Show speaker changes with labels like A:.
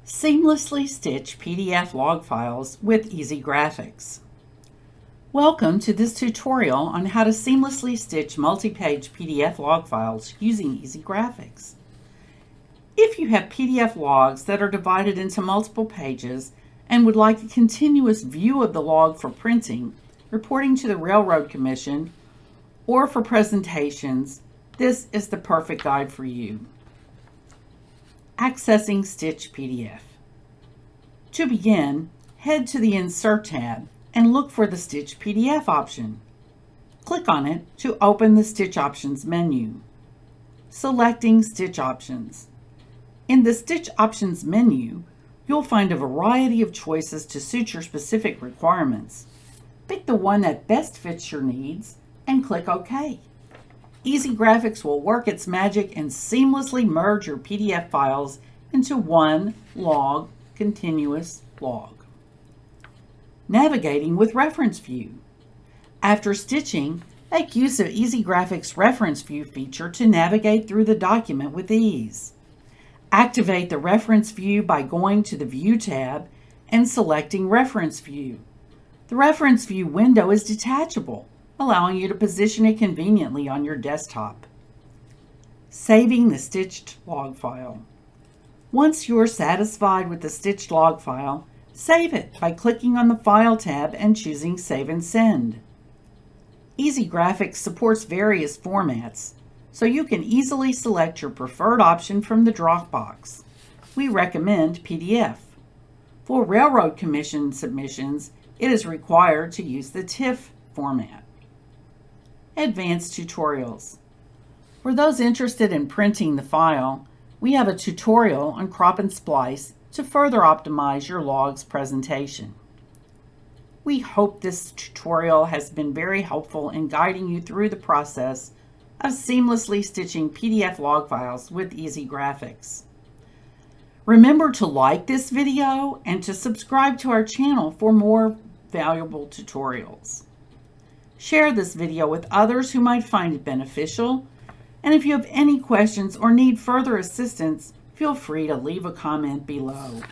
A: Seamlessly stitch PDF log files with EasyGraphiX. Welcome to this tutorial on how to seamlessly stitch multi-page PDF log files using EasyGraphiX. If you have PDF logs that are divided into multiple pages and would like a continuous view of the log for printing, reporting to the Railroad Commission, or for presentations, this is the perfect guide for you. Accessing Stitch PDF. To begin, head to the Insert tab and look for the Stitch PDF option. Click on it to open the Stitch Options menu. Selecting Stitch Options. In the Stitch Options menu, you'll find a variety of choices to suit your specific requirements. Pick the one that best fits your needs and click OK. EasyGraphiX will work its magic and seamlessly merge your PDF files into one log, continuous log. Navigating with Reference View. After stitching, make use of EasyGraphiX Reference View feature to navigate through the document with ease. Activate the Reference View by going to the View tab and selecting Reference View. The Reference View window is detachable, allowing you to position it conveniently on your desktop. Saving the stitched log file. Once you're satisfied with the stitched log file, save it by clicking on the File tab and choosing Save and Send. EasyGraphiX supports various formats, so you can easily select your preferred option from the drop box. We recommend PDF. For Railroad Commission submissions, it is required to use the TIFF format. Advanced Tutorials. For those interested in printing the file, we have a tutorial on crop and splice to further optimize your log's presentation. We hope this tutorial has been very helpful in guiding you through the process of seamlessly stitching PDF log files with EasyGraphiX. Remember to like this video and to subscribe to our channel for more valuable tutorials. Share this video with others who might find it beneficial, and if you have any questions or need further assistance, feel free to leave a comment below.